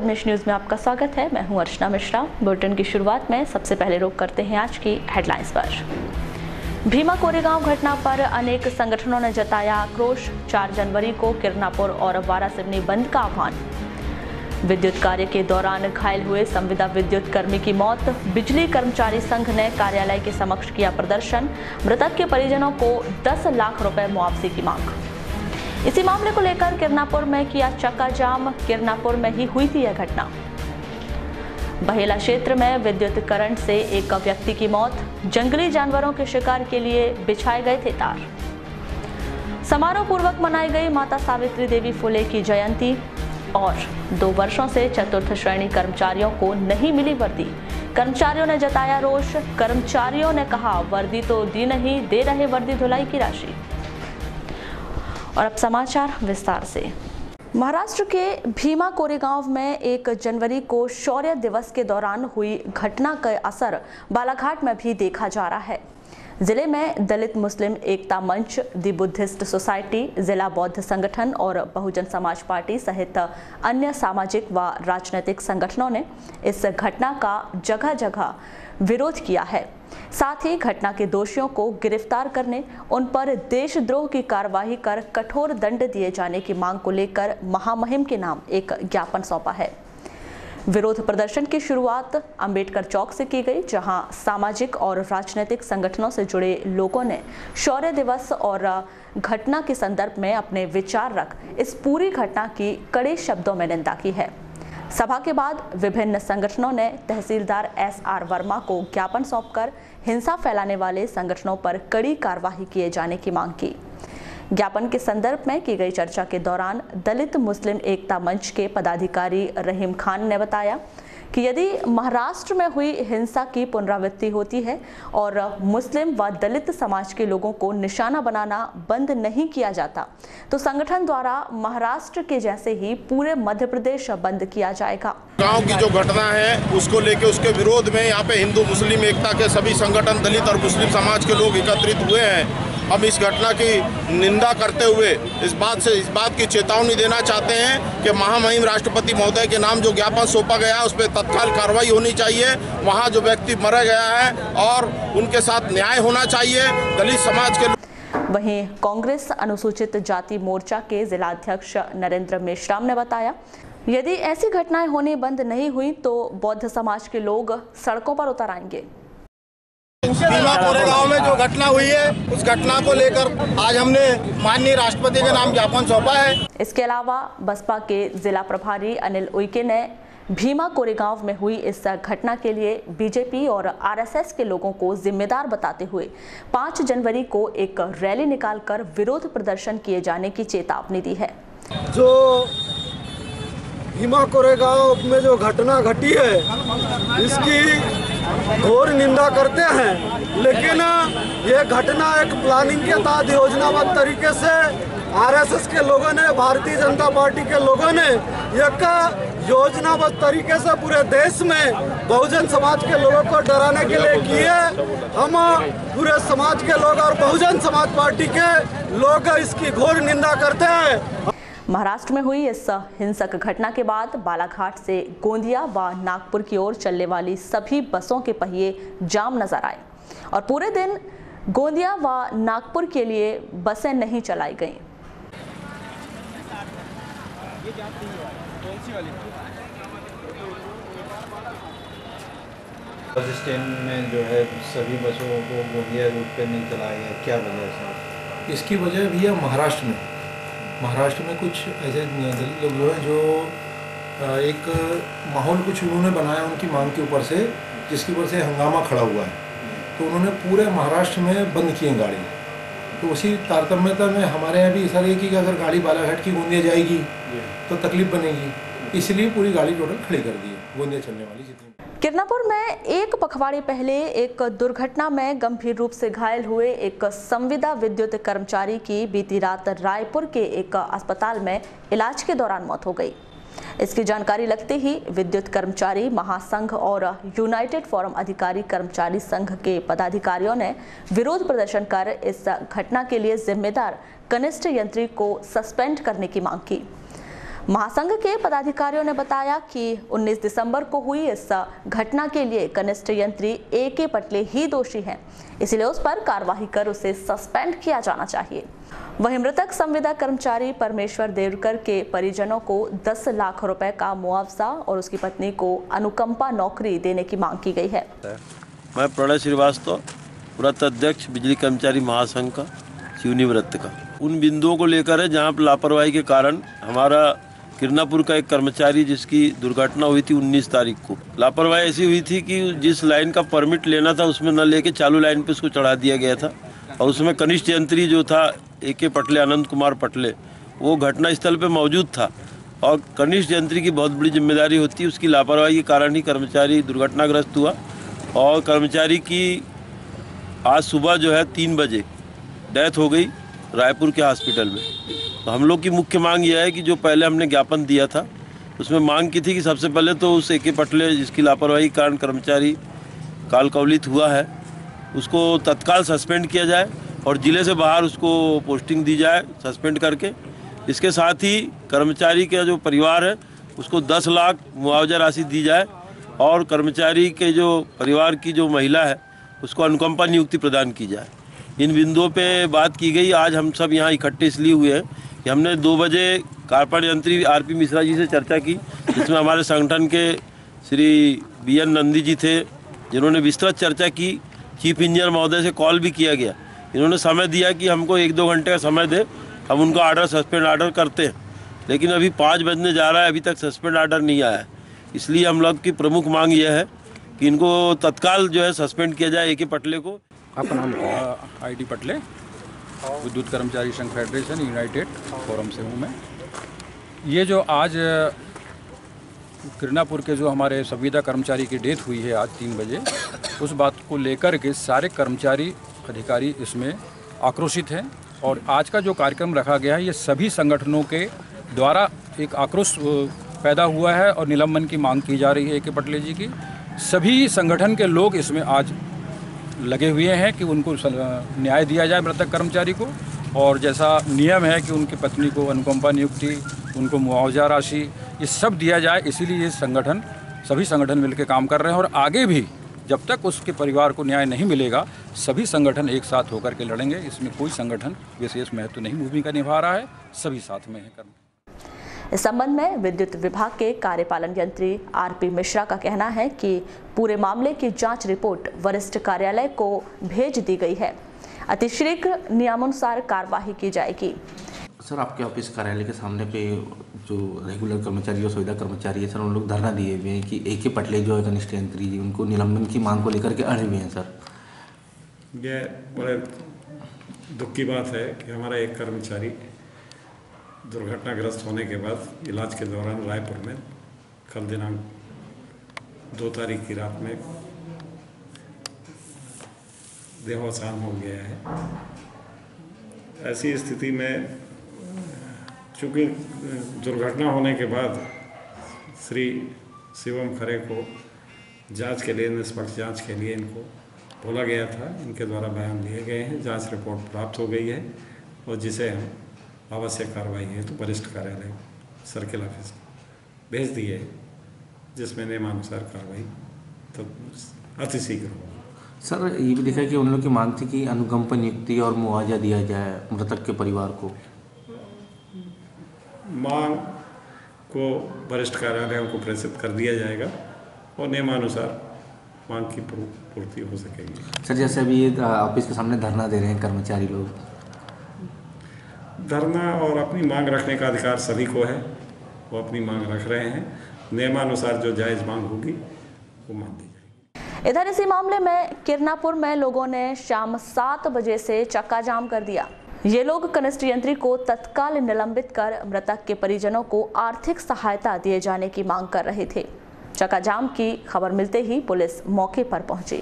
Padmesh news में आपका स्वागत है। मैं हूं अर्चना मिश्रा। बुलेटिन की शुरुआत में सबसे पहले रुख करते हैं आज की हेडलाइंस पर। भीमा कोरेगांव घटना पर अनेक संगठनों ने जताया आक्रोश। 4 जनवरी को किरनापुर और वारासिवनी बंद का आह्वान। विद्युत कार्य के दौरान घायल हुए संविदा विद्युत कर्मी की मौत। बिजली कर्मचारी संघ ने कार्यालय के समक्ष किया प्रदर्शन। मृतक के परिजनों को 10 लाख रुपए मुआवजे की मांग। इसी मामले को लेकर किरनापुर में किया चक्का जाम। किरनापुर में ही हुई थी यह घटना। बहेला क्षेत्र में विद्युत करंट से एक व्यक्ति की मौत। जंगली जानवरों के शिकार के लिए बिछाए गए थे तार। समारोह पूर्वक मनाई गई माता सावित्री देवी फुले की जयंती। और 2 वर्षों से चतुर्थ श्रेणी कर्मचारियों को नहीं मिली वर्दी। कर्मचारियों ने जताया रोष। कर्मचारियों ने कहा वर्दी तो दी नहीं, दे रहे वर्दी धुलाई की राशि। और अब समाचार विस्तार से। महाराष्ट्र के भीमा कोरेगांव में 1 जनवरी को शौर्य दिवस के दौरान हुई घटना का असर बालाघाट में भी देखा जा रहा है। जिले में दलित मुस्लिम एकता मंच, दी बुद्धिस्ट सोसाइटी, जिला बौद्ध संगठन और बहुजन समाज पार्टी सहित अन्य सामाजिक व राजनीतिक संगठनों ने इस घटना का जगह जगह विरोध किया है। साथ ही घटना के दोषियों को गिरफ्तार करने, उन पर देशद्रोह की कार्रवाई कर कठोर दंड दिए जाने की मांग को लेकर महामहिम के नाम एक ज्ञापन सौंपा है। विरोध प्रदर्शन की शुरुआत अंबेडकर चौक से की गई, जहां सामाजिक और राजनीतिक संगठनों से जुड़े लोगों ने शौर्य दिवस और घटना के संदर्भ में अपने विचार रख इस पूरी घटना की कड़े शब्दों में निंदा की है। सभा के बाद विभिन्न संगठनों ने तहसीलदार SR वर्मा को ज्ञापन सौंपकर हिंसा फैलाने वाले संगठनों पर कड़ी कार्रवाई किए जाने की मांग की। ज्ञापन के संदर्भ में की गई चर्चा के दौरान दलित मुस्लिम एकता मंच के पदाधिकारी रहीम खान ने बताया कि यदि महाराष्ट्र में हुई हिंसा की पुनरावृत्ति होती है और मुस्लिम व दलित समाज के लोगों को निशाना बनाना बंद नहीं किया जाता तो संगठन द्वारा महाराष्ट्र के जैसे ही पूरे मध्य प्रदेश बंद किया जाएगा। गांव की जो घटना है उसको लेकर उसके विरोध में यहाँ पे हिंदू मुस्लिम एकता के सभी संगठन, दलित और मुस्लिम समाज के लोग एकत्रित हुए हैं। हम इस घटना की निंदा करते हुए इस बात की चेतावनी देना चाहते हैं कि महामहिम राष्ट्रपति महोदय के नाम जो ज्ञापन सौंपा गया है उस पर तत्काल कार्रवाई होनी चाहिए। वहाँ जो व्यक्ति मरा गया है और उनके साथ न्याय होना चाहिए। दलित समाज के वहीं कांग्रेस अनुसूचित जाति मोर्चा के जिलाध्यक्ष नरेंद्र मेश्राम ने बताया, यदि ऐसी घटनाएं होनी बंद नहीं हुई तो बौद्ध समाज के लोग सड़कों पर उतर आएंगे। भीमा कोरेगांव में जो घटना हुई है उस घटना को लेकर आज हमने माननीय राष्ट्रपति के नाम ज्ञापन सौंपा है। इसके अलावा बसपा के जिला प्रभारी अनिल उइके ने भीमा कोरेगांव में हुई इस घटना के लिए बीजेपी और RSS के लोगों को जिम्मेदार बताते हुए 5 जनवरी को एक रैली निकालकर विरोध प्रदर्शन किए जाने की चेतावनी दी है। जो भीमा कोरेगांव में जो घटना घटी है इसकी घोर निंदा करते हैं, लेकिन ये घटना एक प्लानिंग के तहत योजनाबद्ध तरीके से RSS के लोगों ने, भारतीय जनता पार्टी के लोगों ने एक योजनाबद्ध तरीके से पूरे देश में बहुजन समाज के लोगों को डराने के लिए की है। हम पूरे समाज के लोग और बहुजन समाज पार्टी के लोग इसकी घोर निंदा करते हैं। महाराष्ट्र में हुई इस हिंसक घटना के बाद बालाघाट से गोंदिया व नागपुर की ओर चलने वाली सभी बसों के पहिए जाम नजर आए और पूरे दिन गोंदिया व नागपुर के लिए बसें नहीं चलाई गईं। बस स्टैंड में जो है सभी बसों को गोंदिया रूट पे नहीं चलाया गया, क्या वजह है? इसकी वजह भी है महाराष्ट्र में कुछ ऐसे दलित लोग जो है जो एक माहौल कुछ उन्होंने बनाया उनकी मांग के ऊपर से, जिसकी वजह से हंगामा खड़ा हुआ है। तो उन्होंने पूरे महाराष्ट्र में बंद किए गाड़ी। तो उसी तारतम्यता में हमारे यहाँ भी ऐसा है कि अगर गाड़ी बालाघाट की गोंदिया जाएगी तो तकलीफ बनेगी, इसलिए पूरी गाड़ी टोटल खड़ी कर दी है गोंदिया चलने वाली जितनी। किरनापुर में एक पखवाड़े पहले एक दुर्घटना में गंभीर रूप से घायल हुए एक संविदा विद्युत कर्मचारी की बीती रात रायपुर के एक अस्पताल में इलाज के दौरान मौत हो गई। इसकी जानकारी लगते ही विद्युत कर्मचारी महासंघ और यूनाइटेड फोरम अधिकारी कर्मचारी संघ के पदाधिकारियों ने विरोध प्रदर्शन कर इस घटना के लिए जिम्मेदार कनिष्ठ यंत्री को सस्पेंड करने की मांग की। महासंघ के पदाधिकारियों ने बताया कि 19 दिसंबर को हुई इस घटना के लिए कनिष्ठ यंत्री A.K. पटले ही दोषी हैं, इसलिए उस पर कार्रवाई कर उसे सस्पेंड किया जाना चाहिए। वहीं मृतक संविदा कर्मचारी परमेश्वर देवकर के परिजनों को 10 लाख रुपए का मुआवजा और उसकी पत्नी को अनुकंपा नौकरी देने की मांग की गई है। मैं प्रणय श्रीवास्तव, व्रत अध्यक्ष बिजली कर्मचारी महासंघ का सिवनी व्रत का, उन बिंदुओं को लेकर है जहां लापरवाही के कारण हमारा किरनापुर का एक कर्मचारी जिसकी दुर्घटना हुई थी 19 तारीख को, लापरवाही ऐसी हुई थी कि जिस लाइन का परमिट लेना था उसमें न लेके चालू लाइन पे उसको चढ़ा दिया गया था और उसमें कनिष्ठ यंत्री जो था A.K. पटले, अनंत कुमार पटले, वो घटना स्थल पे मौजूद था और कनिष्ठ यंत्री की बहुत बड़ी जिम्मेदारी होती है, उसकी लापरवाही के कारण ही कर्मचारी दुर्घटनाग्रस्त हुआ और कर्मचारी की आज सुबह जो है 3 बजे डेथ हो गई रायपुर के हॉस्पिटल में। तो हम लोग की मुख्य मांग यह है कि जो पहले हमने ज्ञापन दिया था उसमें मांग की थी कि सबसे पहले तो उस A.K. पटले जिसकी लापरवाही के कारण कर्मचारी काल कवलित हुआ है उसको तत्काल सस्पेंड किया जाए और ज़िले से बाहर उसको पोस्टिंग दी जाए सस्पेंड करके। इसके साथ ही कर्मचारी का जो परिवार है उसको 10 लाख मुआवजा राशि दी जाए और कर्मचारी के जो परिवार की जो महिला है उसको अनुकंपा नियुक्ति प्रदान की जाए। इन बिंदुओं पे बात की गई। आज हम सब यहाँ इकट्ठे इसलिए हुए हैं कि हमने 2 बजे कारपाड़ यंत्री R.P. मिश्रा जी से चर्चा की, जिसमें हमारे संगठन के श्री B.N. नंदी जी थे, जिन्होंने विस्तृत चर्चा की। चीफ इंजीनियर महोदय से कॉल भी किया गया, इन्होंने समय दिया कि हमको 1-2 घंटे का समय दे, हम उनका ऑर्डर सस्पेंड ऑर्डर करते हैं, लेकिन अभी 5 बजने जा रहा है, अभी तक सस्पेंड ऑर्डर नहीं आया है। इसलिए हम लोग की प्रमुख मांग यह है कि इनको तत्काल जो है सस्पेंड किया जाए A.K. पटले को। आपका नाम? I.D. पटले, विद्युत कर्मचारी संघ फेडरेशन यूनाइटेड फोरम से हूँ मैं। ये जो आज किरनापुर के जो हमारे संविदा कर्मचारी की डेथ हुई है आज 3 बजे, उस बात को लेकर के सारे कर्मचारी अधिकारी इसमें आक्रोशित हैं और आज का जो कार्यक्रम रखा गया है ये सभी संगठनों के द्वारा एक आक्रोश पैदा हुआ है और निलंबन की मांग की जा रही है A.K. पटले जी की। सभी संगठन के लोग इसमें आज लगे हुए हैं कि उनको न्याय दिया जाए मृतक कर्मचारी को, और जैसा नियम है कि उनकी पत्नी को अनुकंपा नियुक्ति, उनको मुआवजा राशि, ये सब दिया जाए। इसीलिए ये संगठन, सभी संगठन मिलकर काम कर रहे हैं और आगे भी जब तक उसके परिवार को न्याय नहीं मिलेगा सभी संगठन एक साथ होकर के लड़ेंगे। इसमें कोई संगठन विशेष महत्व नहीं भूमिका निभा रहा है, सभी साथ में है। इस संबंध में विद्युत विभाग के कार्यपालन यंत्री R.P. मिश्रा का कहना है कि पूरे मामले की जांच रिपोर्ट वरिष्ठ कार्यालय को भेज दी गई है, अतिशीघ्र नियमानुसार कार्रवाई की जाएगी। सर, आपके ऑफिस कार्यालय के सामने पे जो रेगुलर कर्मचारी और सुविधा कर्मचारी है सर, उन लोग धरना दिए हुए हैं कि A.K. पटले जो है कनिष्ठ यंत्री जी, उनको निलंबन की मांग को लेकर के अड़े हुए हैं। सर, ये बड़े दुख की बात है कि हमारा एक कर्मचारी दुर्घटनाग्रस्त होने के बाद इलाज के दौरान रायपुर में कल दिनांक 2 तारीख की रात में देहावसान हो गया है। ऐसी स्थिति में चूँकि दुर्घटना होने के बाद श्री शिवम खरे को जांच के लिए, निष्पक्ष जांच के लिए इनको बोला गया था। इनके द्वारा बयान दिए गए हैं, जांच रिपोर्ट प्राप्त हो गई है और जिसे हम आवश्यक कार्रवाई है तो वरिष्ठ कार्यालय सर्किल ऑफिस भेज दिए, जिसमें नियमानुसार कार्रवाई तो अतिशीघ्र हो। सर, ये भी देखा कि उन लोग की मांग थी कि अनुकंपा नियुक्ति और मुआवजा दिया जाए मृतक के परिवार को। मांग को वरिष्ठ कार्यालयों को प्रेषित कर दिया जाएगा और नियमानुसार मांग की पूर्ति हो सकेगी। सर, जैसे अभी ऑफिस के सामने धरना दे रहे हैं कर्मचारी लोग, धरना और अपनी मांग रखने का अधिकार सभी को है, वो अपनी मांग रख रहे हैं। नियमानुसार जो जायज़ मांग होगी वो मान दी जाएगी। इधर इसी मामले में किरनापुर में लोगों ने शाम 7 बजे से चक्का जाम कर दिया। ये लोग कनिष्ठ यंत्री को तत्काल निलंबित कर मृतक के परिजनों को आर्थिक सहायता दिए जाने की मांग कर रहे थे। चक्का जाम की खबर मिलते ही पुलिस मौके पर पहुंची।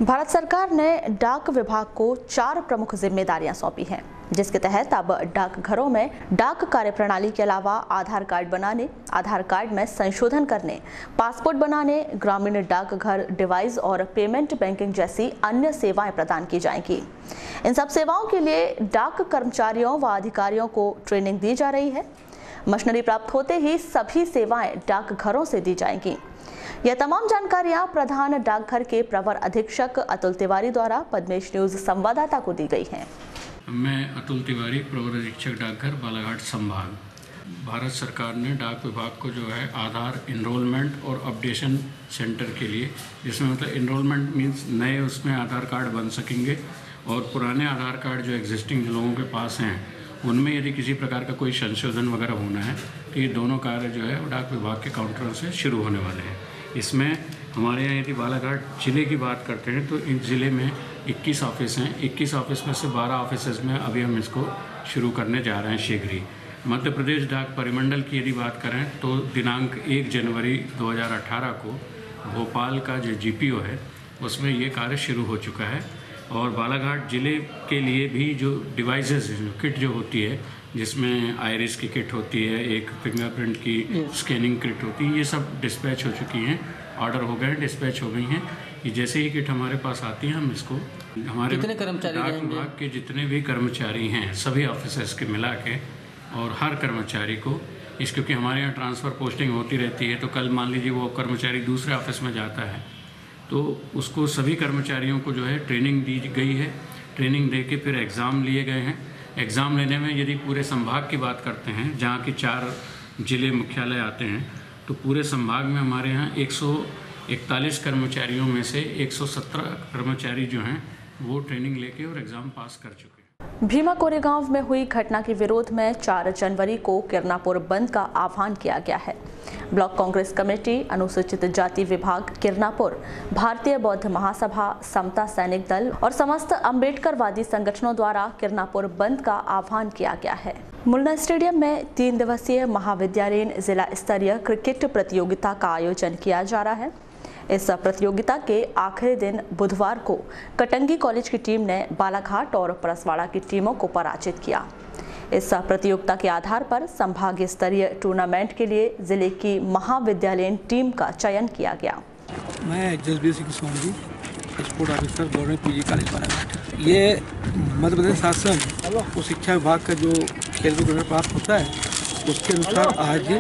भारत सरकार ने डाक विभाग को 4 प्रमुख जिम्मेदारियां सौंपी हैं, जिसके तहत अब डाकघरों में डाक कार्यप्रणाली के अलावा आधार कार्ड बनाने, आधार कार्ड में संशोधन करने, पासपोर्ट बनाने, ग्रामीण डाकघर डिवाइस और पेमेंट बैंकिंग जैसी अन्य सेवाएं प्रदान की जाएंगी। इन सब सेवाओं के लिए डाक कर्मचारियों व अधिकारियों को ट्रेनिंग दी जा रही है। मशीनरी प्राप्त होते ही सभी सेवाएं डाकघरों से दी जाएंगी। यह तमाम जानकारियां प्रधान डाकघर के प्रवर अधीक्षक अतुल तिवारी द्वारा पद्मेश न्यूज संवाददाता को दी गई हैं। मैं अतुल तिवारी, प्रवर अधीक्षक डाकघर बालाघाट संभाग। भारत सरकार ने डाक विभाग को जो है आधार इनरोलमेंट और अपडेशन सेंटर के लिए, जिसमें मतलब इनरोलमेंट मीन्स नए उसमें आधार कार्ड बन सकेंगे और पुराने आधार कार्ड जो एग्जिस्टिंग लोगों के पास हैं उनमें यदि किसी प्रकार का कोई संशोधन वगैरह होना है तो ये दोनों कार्य जो है वो डाक विभाग के काउंटरों से शुरू होने वाले हैं। इसमें हमारे यहाँ यदि बालाघाट ज़िले की बात करते हैं तो इस ज़िले में 21 ऑफिस हैं। 21 ऑफिस में से 12 ऑफिस में अभी हम इसको शुरू करने जा रहे हैं शीघ्र ही। मध्य प्रदेश डाक परिमंडल की यदि बात करें तो दिनांक 1 जनवरी 2018 को भोपाल का जो GPO है उसमें ये कार्य शुरू हो चुका है। और बालाघाट ज़िले के लिए भी जो डिवाइसेस किट जो होती है, जिसमें आइरिस की किट होती है, एक फिंगरप्रिंट की स्कैनिंग किट होती है, ये सब डिस्पैच हो चुकी हैं, ऑर्डर हो गए, डिस्पैच हो गई हैं। ये जैसे ही किट हमारे पास आती है हम इसको हमारे डाक विभाग के जितने भी कर्मचारी हैं सभी ऑफिसर्स के मिला के और हर कर्मचारी को क्योंकि हमारे यहाँ ट्रांसफ़र पोस्टिंग होती रहती है, तो कल मान लीजिए वो कर्मचारी दूसरे ऑफिस में जाता है तो उसको सभी कर्मचारियों को जो है ट्रेनिंग दी गई है। ट्रेनिंग दे के फिर एग्ज़ाम लिए गए हैं। एग्ज़ाम लेने में यदि पूरे संभाग की बात करते हैं जहाँ की 4 जिले मुख्यालय आते हैं तो पूरे संभाग में हमारे यहाँ 141 कर्मचारियों में से 117 कर्मचारी जो हैं वो ट्रेनिंग लेके और एग्ज़ाम पास कर चुके हैं। भीमा कोरेगांव में हुई घटना के विरोध में 4 जनवरी को किरनापुर बंद का आह्वान किया गया है। ब्लॉक कांग्रेस कमेटी, अनुसूचित जाति विभाग किरनापुर, भारतीय बौद्ध महासभा, समता सैनिक दल और समस्त अम्बेडकरवादी संगठनों द्वारा किरनापुर बंद का आह्वान किया गया है। मुन्ना स्टेडियम में 3 दिवसीय महाविद्यालयीन जिला स्तरीय क्रिकेट प्रतियोगिता का आयोजन किया जा रहा है। इस प्रतियोगिता के आखिरी दिन बुधवार को कटंगी कॉलेज की टीम ने बालाघाट और परसवाड़ा की टीमों को पराजित किया। इस प्रतियोगिता के आधार पर संभागीय स्तरीय टूर्नामेंट के लिए जिले की महाविद्यालयीन टीम का चयन किया गया। मैं Jasbir Singh Soni, sport officer, government PG college Balaghat. ये मध्य प्रदेश शासन और शिक्षा विभाग का जो खेल कूद प्राप्त होता है उसके अनुसार आज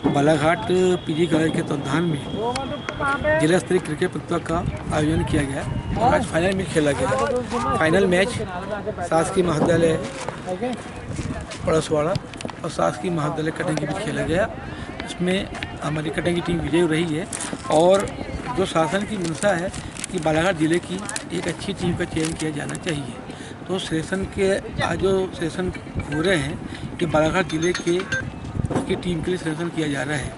बालाघाट PG कॉलेज के तत्वाधान में जिला स्तरीय क्रिकेट प्रतियोगिता का आयोजन किया गया और आज फाइनल मैच खेला गया। फाइनल मैच शासकीय महाविद्यालय परसवाड़ा और शासकीय महाविद्यालय कटंगी में खेला गया। इसमें हमारी कटंगी टीम विजयी रही है और जो शासन की मंशा है कि बालाघाट जिले की एक अच्छी टीम का चयन किया जाना चाहिए, तो सेशन के आज जो सेशन हो रहे हैं कि बालाघाट जिले के उसकी टीम के लिए सिलेक्शन किया जा रहा है,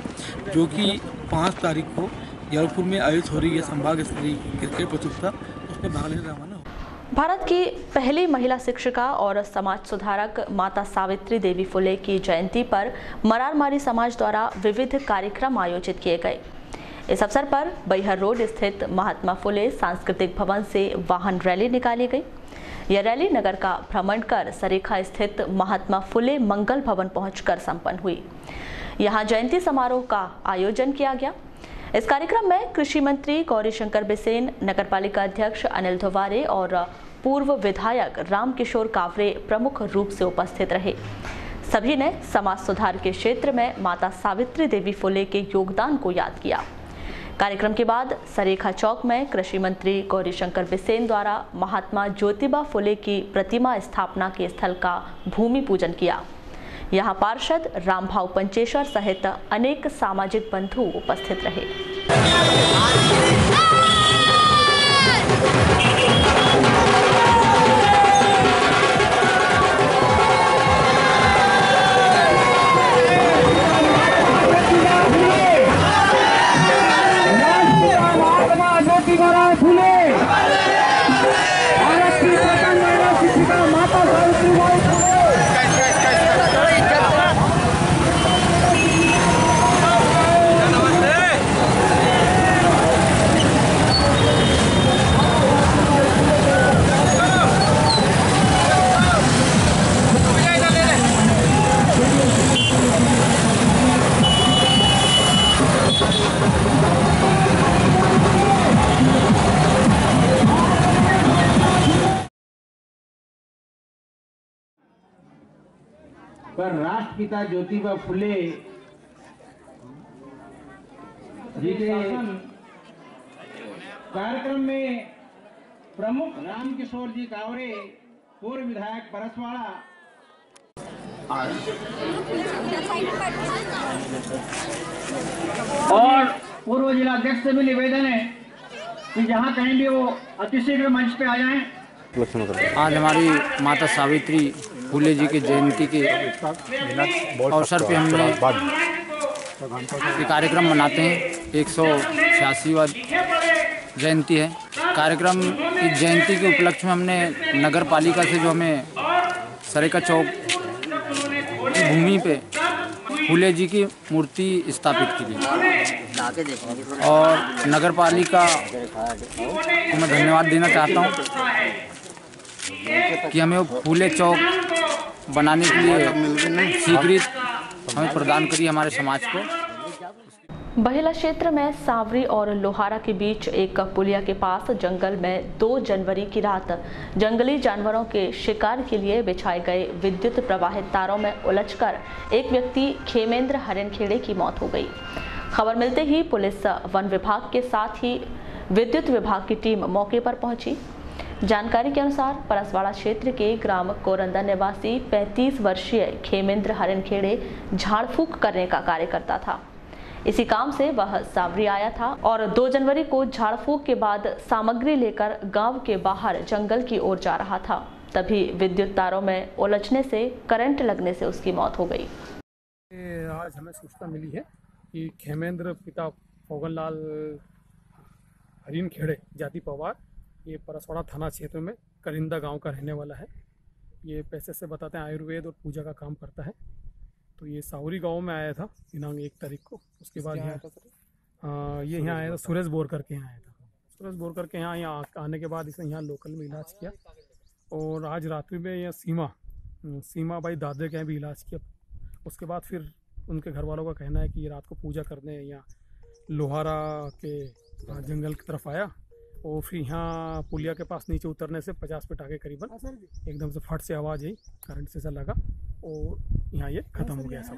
जो कि 5 तारीख को जबलपुर में आयोजित हो रही है संभाग स्तरीय क्रिकेट प्रतियोगिता, उसमें भाग लेने रवाना हो। भारत की पहली महिला शिक्षिका और समाज सुधारक माता सावित्री देवी फुले की जयंती पर मरारमारी समाज द्वारा विविध कार्यक्रम आयोजित किए गए। इस अवसर पर बैहर रोड स्थित महात्मा फुले सांस्कृतिक भवन से वाहन रैली निकाली गई। यह रैली नगर का भ्रमण कर सरीखा स्थित महात्मा फुले मंगल भवन पहुंचकर संपन्न हुई। यहां जयंती समारोह का आयोजन किया गया। इस कार्यक्रम में कृषि मंत्री गौरीशंकर बिसेन, नगरपालिका अध्यक्ष अनिल धोवारे और पूर्व विधायक रामकिशोर कावरे प्रमुख रूप से उपस्थित रहे। सभी ने समाज सुधार के क्षेत्र में माता सावित्री देवी फुले के योगदान को याद किया। कार्यक्रम के बाद सरेखा चौक में कृषि मंत्री गौरीशंकर बिसेन द्वारा महात्मा ज्योतिबा फुले की प्रतिमा स्थापना के स्थल का भूमि पूजन किया। यहाँ पार्षद रामभाव पंचेश्वर सहित अनेक सामाजिक बंधु उपस्थित रहे। पर राष्ट्रपिता ज्योतिबा फुले जी के कार्यक्रम में प्रमुख रामकिशोर जी कावरे, पूर्व विधायक परसवाड़ा, और पूर्व जिला अध्यक्ष से भी निवेदन है कि जहां कहीं भी वो अतिशीघ्र मंच पे आ जाएं। आज हमारी माता सावित्री फुले जी की जयंती के अवसर पे हमने ये कार्यक्रम मनाते हैं। 186वां जयंती है। कार्यक्रम की जयंती के उपलक्ष्य में हमने नगर पालिका से जो हमें सरेका चौक की भूमि पे फुले जी की मूर्ति स्थापित की थी और नगर पालिका को मैं धन्यवाद देना चाहता हूँ कि हमें वो फुले चौक बनाने के लिए स्वीकृत हमें प्रदान करी हमारे समाज को। बहेला क्षेत्र में सांवरी और लोहारा के बीच एक पुलिया के पास जंगल में 2 जनवरी की रात जंगली जानवरों के शिकार के लिए बिछाए गए विद्युत प्रवाहित तारों में उलझकर एक व्यक्ति खेमेंद्र हरिनखेड़े की मौत हो गई। खबर मिलते ही पुलिस, वन विभाग के साथ ही विद्युत विभाग की टीम मौके पर पहुंची। जानकारी के अनुसार परसवाड़ा क्षेत्र के ग्राम कोरंदा निवासी 35 वर्षीय खेमेंद्र हरिनखेड़े झाड़ फूक करने का कार्य करता था। इसी काम से वह सांवरी आया था और 2 जनवरी को झाड़ फूक के बाद सामग्री लेकर गांव के बाहर जंगल की ओर जा रहा था। तभी विद्युत तारों में उलझने से करंट लगने से उसकी मौत हो गई। आज हमें सूचना मिली है कि खेमेंद्र पिता फोगनलाल हरिनखेड़े जाति पवार, ये परसवाड़ा थाना क्षेत्र में करिंदा गांव का रहने वाला है। ये पैसे से बताते हैं आयुर्वेद और पूजा का काम करता है। तो ये सावरी गांव में आया था दिनांक 1 तारीख को। उसके बाद ये यहाँ आया था, सुरेश बोरकर के यहाँ आया था। सुरेश बोरकर के यहाँ आने के बाद इसने यहाँ लोकल में इलाज किया और आज रात्रि में यह सीमा बाई दादे के यहाँ भी इलाज किया। उसके बाद फिर उनके घर वालों का कहना है कि ये रात को पूजा करने यहाँ लोहारा के जंगल की तरफ आया और फिर यहाँ पुलिया के पास नीचे उतरने से 50 फीट आगे करीबन एकदम से फट से आवाज़ आई, करंट से लगा और यहाँ ये खत्म हो गया। ऐसा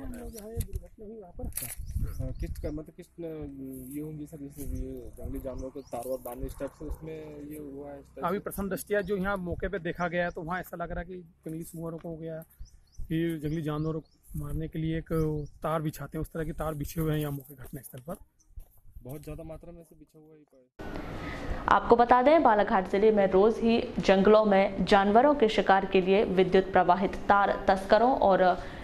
किस ये होंगी सर, जैसे जंगली जानवरों को तार वार बांधने स्टेप से उसमें ये हुआ है? अभी प्रथम दृष्टिया जो यहाँ मौके पे देखा गया है तो वहाँ ऐसा लग रहा है कि जंगली सुअरों को हो गया, फिर जंगली जानवरों को मारने के लिए एक तार बिछाते हैं, उस तरह के तार बिछे हुए हैं यहाँ मौके घटनास्थल पर। बहुत ज़्यादा मात्रा में से बिछा हुआ ही। आपको बता दें, बालाघाट जिले में रोज ही जंगलों में जानवरों के शिकार के लिए विद्युत प्रवाहित तार तस्करों और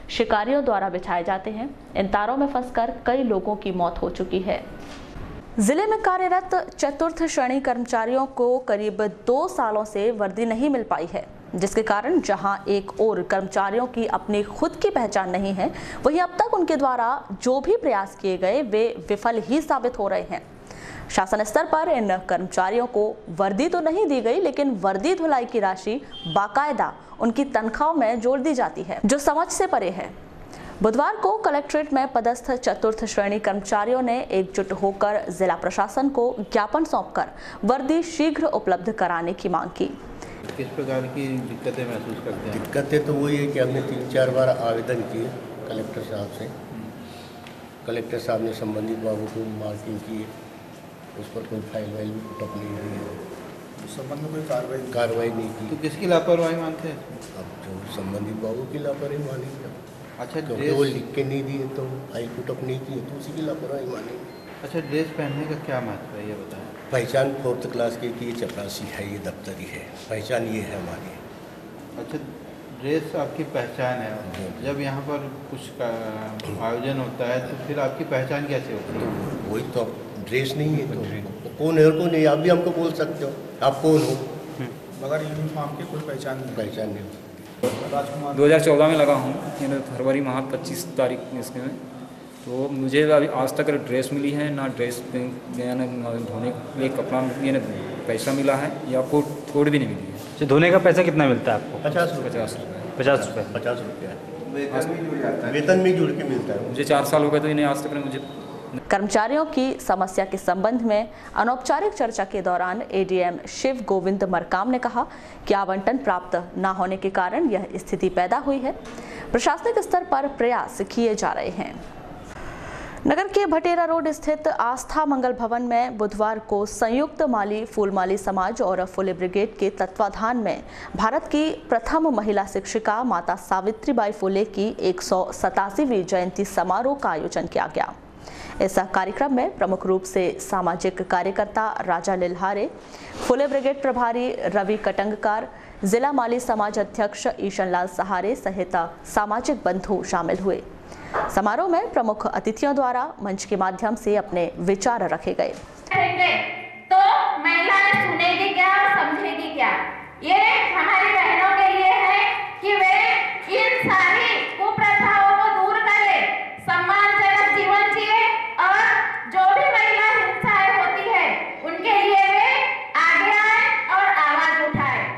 शिकारियों द्वारा बिछाए जाते हैं। इन तारों में फंसकर कई लोगों की मौत हो चुकी है। जिले में कार्यरत चतुर्थ श्रेणी कर्मचारियों को करीब 2 सालों से वर्दी नहीं मिल पाई है, जिसके कारण जहां एक ओर कर्मचारियों की अपनी खुद की पहचान नहीं है, वहीं अब तक उनके द्वारा जो भी प्रयास किए गए वे विफल ही साबित हो रहे हैं। शासन स्तर पर इन कर्मचारियों को वर्दी तो नहीं दी गई, लेकिन वर्दी धुलाई की राशि बाकायदा उनकी तनख्वाह में जोड़ दी जाती है, जो समझ से परे है। बुधवार को कलेक्ट्रेट में पदस्थ चतुर्थ श्रेणी कर्मचारियों ने एकजुट होकर जिला प्रशासन को ज्ञापन सौंपकर वर्दी शीघ्र उपलब्ध कराने की मांग की। किस प्रकार की दिक्कतें महसूस करते हैं? दिक्कतें तो वही है कि हमने 3-4 बार आवेदन किए कलेक्टर साहब से। कलेक्टर साहब ने संबंधित बाबू को मार्किंग की, उस पर कोई फाइल वाइल भी पुटअप नहीं हुई है, उस संबंध में कोई कार्रवाई नहीं की। तो किसकी लापरवाही मानते हैं? अब जो संबंधित बाबू की लापरवाही मानेंगे। अच्छा, क्योंकि वो लिख के नहीं दिए तो फाइल पुटअप नहीं किए तो उसी की लापरवाही मानेंगे। अच्छा, ड्रेस पहनने का क्या महत्व है ये बताएं? पहचान 4th क्लास की ये चपरासी है, ये दफ्तरी है, पहचान ये है हमारी। अच्छा, ड्रेस आपकी पहचान है। जब यहाँ पर कुछ आयोजन होता है तो फिर आपकी पहचान कैसे होती है? तो वही तो, ड्रेस नहीं है तो कौन है और कौन नहीं, आप भी हमको बोल सकते हो आप कौन हो, मगर यूनिफॉर्म की कोई पहचान नहीं। 2014 में लगा हूँ, फरवरी माह 25 तारीख इसमें, तो मुझे अभी आज तक ड्रेस मिली है ना, ड्रेस धोने के लिए कपड़ा पैसा मिला है या कोड भी नहीं मिली है। तो धोने का पैसा कितना मिलता है आपको? 50 रुपये वेतन में जुड़ के मिलता है। मुझे 4 साल हो गए तो इन्हें आज तक मुझे। कर्मचारियों की समस्या के संबंध में अनौपचारिक चर्चा के दौरान एडीएम शिव गोविंद मरकाम ने कहा कि आवंटन प्राप्त न होने के कारण यह स्थिति पैदा हुई है। प्रशासनिक स्तर पर प्रयास किए जा रहे हैं। नगर के भटेरा रोड स्थित आस्था मंगल भवन में बुधवार को संयुक्त माली फूलमाली समाज और फुले ब्रिगेड के तत्वाधान में भारत की प्रथम महिला शिक्षिका माता सावित्रीबाई फुले की 187वीं जयंती समारोह का आयोजन किया गया। इस कार्यक्रम में प्रमुख रूप से सामाजिक कार्यकर्ता राजा लिल्हारे, फुले ब्रिगेड प्रभारी रवि कटंगकार, जिला माली समाज अध्यक्ष ईशन लाल सहारे सहित सामाजिक बंधु शामिल हुए। समारोह में प्रमुख अतिथियों द्वारा मंच के माध्यम से अपने विचार रखे गए। तो महिलाएं सुनेगी क्या और समझेगी क्या? ये हमारी बहनों के लिए है कि वे इन सारी कुप्रथाओं को दूर करें, सम्मानजनक जीवन जिए और जो भी महिला हिंसाएं होती है उनके लिए वे आगे आए और आवाज उठाए।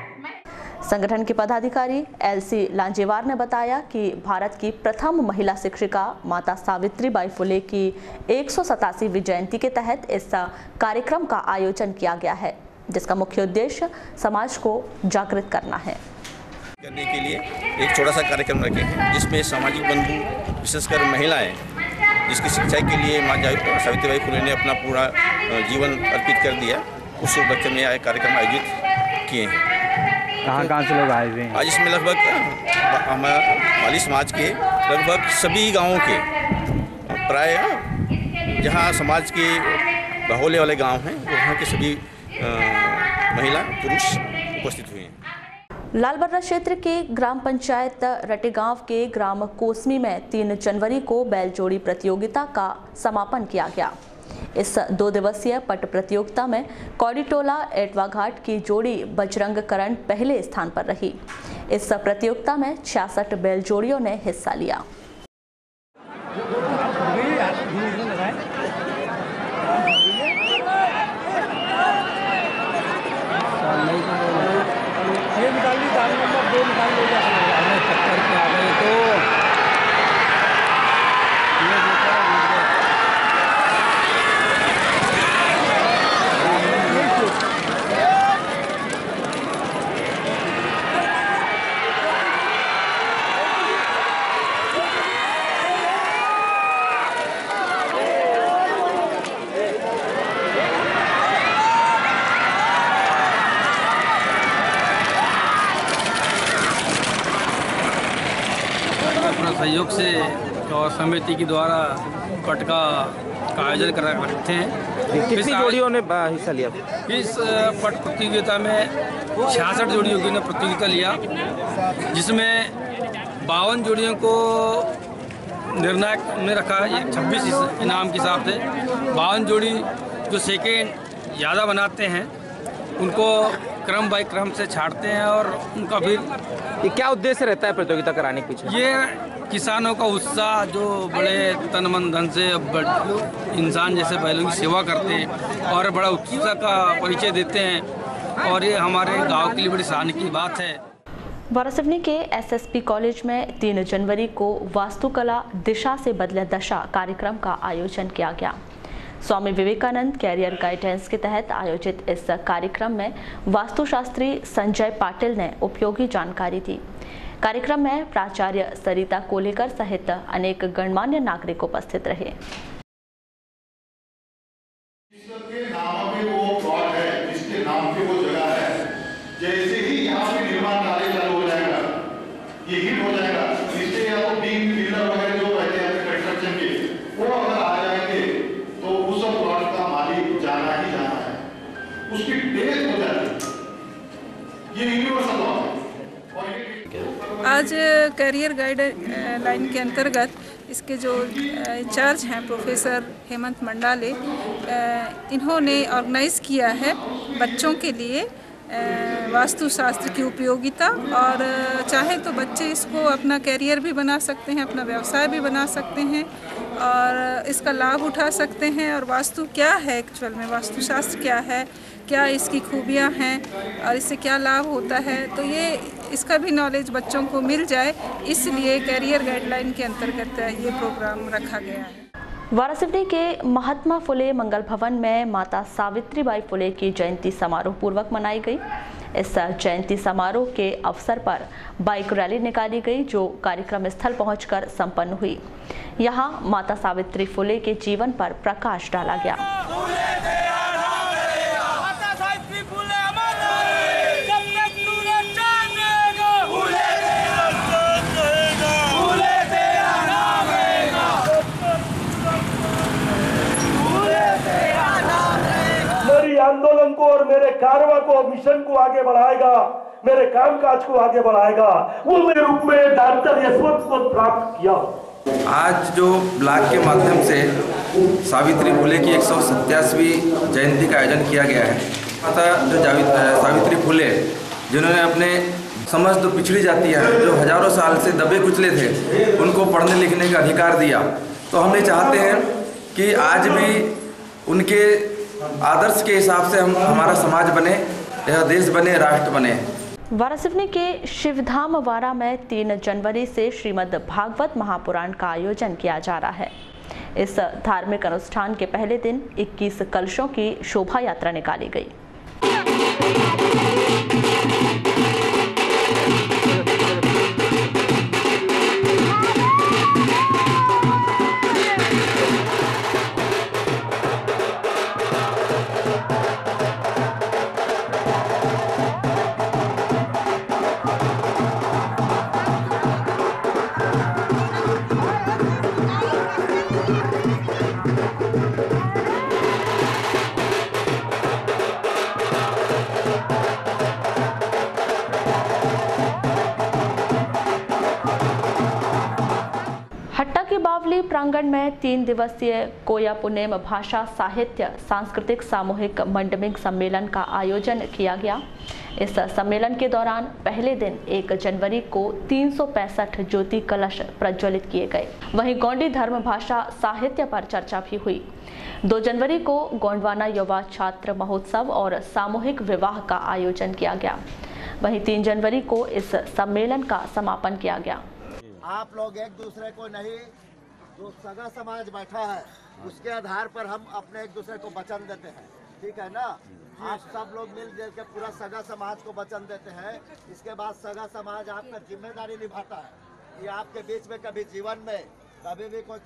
संगठन के पदाधिकारी एलसी लांजेवार ने बताया कि भारत की प्रथम महिला शिक्षिका माता सावित्रीबाई फुले की 187वीं जयंती के तहत इस कार्यक्रम का आयोजन किया गया है, जिसका मुख्य उद्देश्य समाज को जागृत करना है। करने के लिए एक छोटा सा कार्यक्रम रखे हैं, जिसमें सामाजिक बंधु विशेषकर महिलाएं, जिसकी शिक्षा के लिए माँ सावित्रीबाई फुले ने अपना पूरा जीवन अर्पित कर दिया, उस उपलक्ष्य में यह कार्यक्रम आयोजित किए हैं। कहाँ से लोग आए हुए हैं? आज इसमें लगभग हमारे माली समाज के लगभग सभी गांवों के प्राय जहां समाज के बाहुल्य वाले गांव हैं वहां के सभी महिला पुरुष उपस्थित हुए हैं। लालबर्रा क्षेत्र के ग्राम पंचायत रटेगांव के ग्राम कोसमी में 3 जनवरी को बैलजोड़ी प्रतियोगिता का समापन किया गया। इस 2 दिवसीय पट प्रतियोगिता में कौड़ीटोला एटवाघाट की जोड़ी बजरंग करण पहले स्थान पर रही। इस प्रतियोगिता में 66 बैलजोड़ियों ने हिस्सा लिया। सहयोग से और समिति के द्वारा पट का आयोजन कर रखते हैं। कितनी जोड़ियों ने हिस्सा लिया? इस पट प्रतियोगिता में 66 जोड़ियों ने प्रतियोगिता लिया, जिसमें 52 जोड़ियों को निर्णायक में रखा, 26 इनाम के हिसाब से। 52 जोड़ी जो सेकेंड ज़्यादा बनाते हैं उनको क्रम बाई क्रम से छाड़ते हैं और उनका फिर ये क्या उद्देश्य रहता है प्रतियोगिता कराने के पीछे? ये किसानों का उत्साह, जो बड़े तन मन धन से इंसान जैसे बैलों की सेवा करते हैं और बड़ा उत्साह का परिचय देते हैं, और ये हमारे गांव के लिए बड़ी शान की बात है। वारासिवनी के एसएसपी कॉलेज में 3 जनवरी को वास्तुकला दिशा से बदले दशा कार्यक्रम का आयोजन किया गया। स्वामी विवेकानंद कैरियर गाइडेंस के तहत आयोजित इस कार्यक्रम में वास्तुशास्त्री संजय पाटिल ने उपयोगी जानकारी दी। कार्यक्रम में प्राचार्य सरिता कोलेकर सहित अनेक गणमान्य नागरिक उपस्थित रहे। जिसके नाम पे वो जगह है, जैसे ही यहाँ पे निर्माण कार्य चालू हो जाएगा, ये हिट हो जाएगा, इससे या तो बिल्डर वगैरह जो रहते हैं कंस्ट्रक्शन के, वो अगर आ जाएंगे तो उस प्लॉट का मालिक जाना ही जाना है, उसकी डेथ हो जाती है। ये यूनिवर्सल लॉ है। आज करियर गाइड लाइन के अंतर्गत इसके जो इंचार्ज हैं प्रोफेसर हेमंत मंडाले, इन्होंने ऑर्गेनाइज़ किया है बच्चों के लिए वास्तुशास्त्र की उपयोगिता, और चाहे तो बच्चे इसको अपना कैरियर भी बना सकते हैं, अपना व्यवसाय भी बना सकते हैं और इसका लाभ उठा सकते हैं। और वास्तु क्या है एक्चुअल में, वास्तुशास्त्र क्या है, क्या इसकी खूबियाँ हैं और इससे क्या लाभ होता है, तो ये इसका भी नॉलेज बच्चों को मिल जाए, इसलिए कैरियर गाइडलाइन के अंतर्गत ये प्रोग्राम रखा गया है। वारासिवनी के महात्मा फुले मंगल भवन में माता सावित्रीबाई फुले की जयंती समारोह पूर्वक मनाई गई। इस जयंती समारोह के अवसर पर बाइक रैली निकाली गई, जो कार्यक्रम स्थल पहुंचकर संपन्न हुई। यहां माता सावित्री फुले के जीवन पर प्रकाश डाला गया। आंदोलन को और मेरे कारवा को, मिशन को आगे बढ़ाएगा, मेरे कामकाज को आगे बढ़ाएगा, वो मेरे रूप में डॉक्टर यशवंत को प्राप्त किया। आज जो ब्लॉक के माध्यम से सावित्री फुले की 187वीं जयंती का आयोजन किया गया है। माता जो सावित्री फुले, जिन्होंने अपने समस्त पिछड़ी जातियाँ जो हजारों साल से दबे कुचले थे, उनको पढ़ने लिखने का अधिकार दिया, तो हम ये चाहते हैं कि आज भी उनके आदर्श के हिसाब से हमारा समाज बने, यह देश बने, राष्ट्र बने। वारासिवनी के शिवधाम वारा में 3 जनवरी से श्रीमद् भागवत महापुराण का आयोजन किया जा रहा है। इस धार्मिक अनुष्ठान के पहले दिन 21 कलशों की शोभा यात्रा निकाली गई। हट्टा के बावली प्रांगण में 3 दिवसीय कोया पुनेम भाषा साहित्य सांस्कृतिक सामूहिक मंडमिक सम्मेलन का आयोजन किया गया। इस सम्मेलन के दौरान पहले दिन 1 जनवरी को 365 ज्योति कलश प्रज्वलित किए गए। वहीं गोंडी धर्म भाषा साहित्य पर चर्चा भी हुई। 2 जनवरी को गोंडवाना युवा छात्र महोत्सव और सामूहिक विवाह का आयोजन किया गया। वहीं 3 जनवरी को इस सम्मेलन का समापन किया गया। आप लोग एक दूसरे को नहीं, जो सगा समाज बैठा है उसके आधार पर हम अपने एक दूसरे को वचन देते हैं, ठीक है ना। आप सब लोग मिलजुल के पूरा सगा समाज को वचन देते हैं। इसके बाद सगा समाज आपका जिम्मेदारी निभाता है कि आपके बीच में कभी जीवन में कभी भी कोई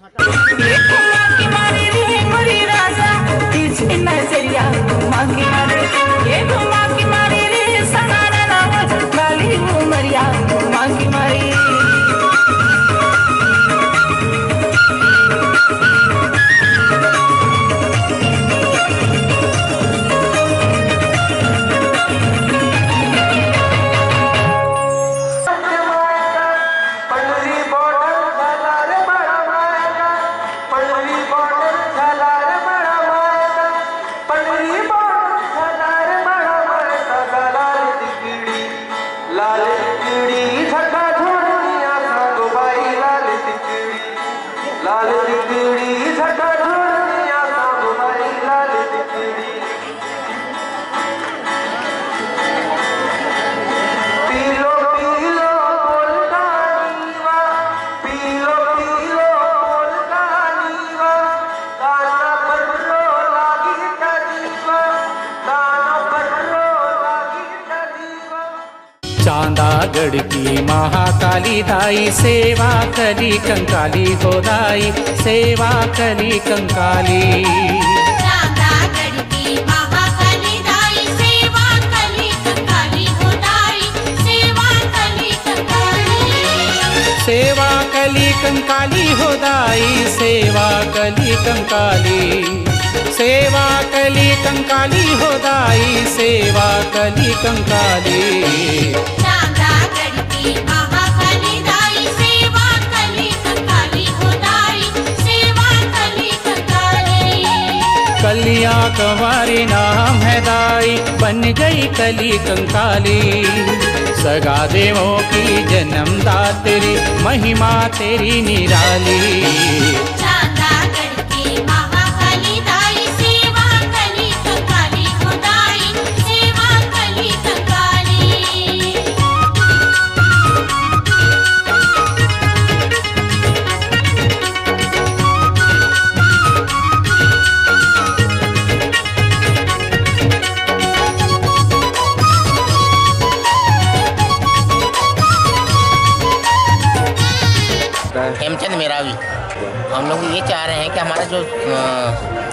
चांदागढ़ की महाकाली दाई सेवा कली कंकाली हो दाई सेवा कली कंकाली। चांदागढ़ की महाकाली दाई सेवा कली कंकाली हो दाई सेवा कली कंकाली। सेवा कली कंकाली हो दाई सेवा कली कंकाली। सेवा कली कंकाली हो दाई सेवा कली कंकाली। चांदागढ़ की महाकाली दाई सेवा कली कंकाली हो दाई सेवा कली कंकाली। कलिया कंवारी नाम है दाई बन गई कली कंकाली। सगा देवों की जन्मदात्री महिमा तेरी निराली। चांदागढ़ की महाकाली दाई सेवा कली कंकाली हो दाई सेवा कली कंकाली। प्रेमचंद मेरावी। हम लोग ये चाह रहे हैं कि हमारा जो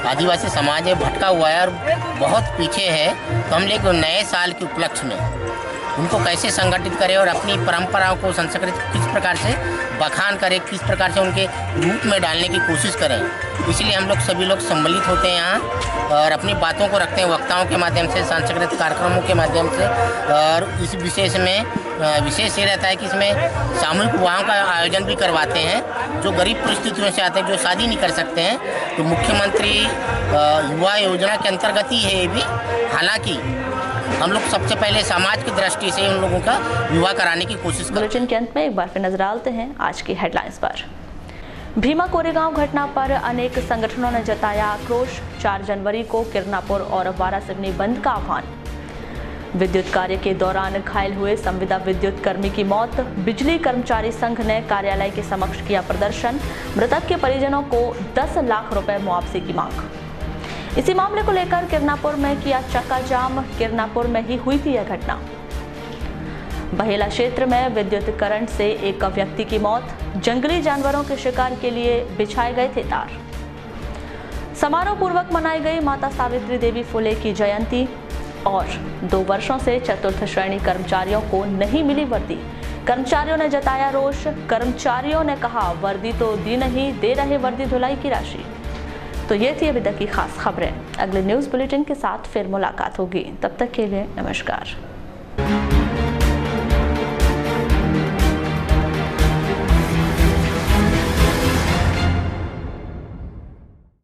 आदिवासी समाज है भटका हुआ है और बहुत पीछे है, तो हम लोग नए साल के उपलक्ष्य में उनको कैसे संगठित करें और अपनी परंपराओं को संस्कृत किस प्रकार से बखान करें, किस प्रकार से उनके रूप में डालने की कोशिश करें। इसलिए हम लोग सभी लोग सम्मिलित होते हैं यहाँ और अपनी बातों को रखते हैं वक्ताओं के माध्यम से, सांस्कृतिक कार्यक्रमों के माध्यम से। और इस विशेष में विशेष ये रहता है कि इसमें सामूहिक विवाहों का आयोजन भी करवाते हैं। जो गरीब परिस्थितियों से आते हैं, जो शादी नहीं कर सकते हैं, तो मुख्यमंत्री युवा योजना के अंतर्गत ही है ये भी। हालांकि हम लोग सबसे पहले समाज की दृष्टि से उन लोगों का विवाह कराने की कोशिश करते हैं। बुलेटिन के अंत में एक बार फिर नजर डालते हैं आज की हेडलाइंस पर। भीमा कोरेगांव घटना पर अनेक संगठनों ने जताया आक्रोश। 4 जनवरी को किरनापुर और वारासिवनी बंद का आह्वान। विद्युत कार्य के दौरान घायल हुए संविदा विद्युत कर्मी की मौत। बिजली कर्मचारी संघ ने कार्यालय के समक्ष किया प्रदर्शन। मृतक के परिजनों को 10 लाख रुपए मुआवजे की मांग। इसी मामले को लेकर किरनापुर में किया चक्का जाम। किरनापुर में ही हुई थी यह घटना। बहेला क्षेत्र में विद्युत करंट से एक व्यक्ति की मौत। जंगली जानवरों के शिकार के लिए बिछाए गए थे तार। समारोह पूर्वक मनाई गई माता सावित्री देवी फुले की जयंती। और 2 वर्षों से चतुर्थ श्रेणी कर्मचारियों को नहीं मिली वर्दी। कर्मचारियों ने जताया रोष। कर्मचारियों ने कहा वर्दी तो दी नहीं, दे रहे वर्दी धुलाई की राशि। तो ये थी अभी तक की खास खबरें। अगले न्यूज़ बुलेटिन के साथ फिर मुलाकात होगी। तब तक के लिए नमस्कार।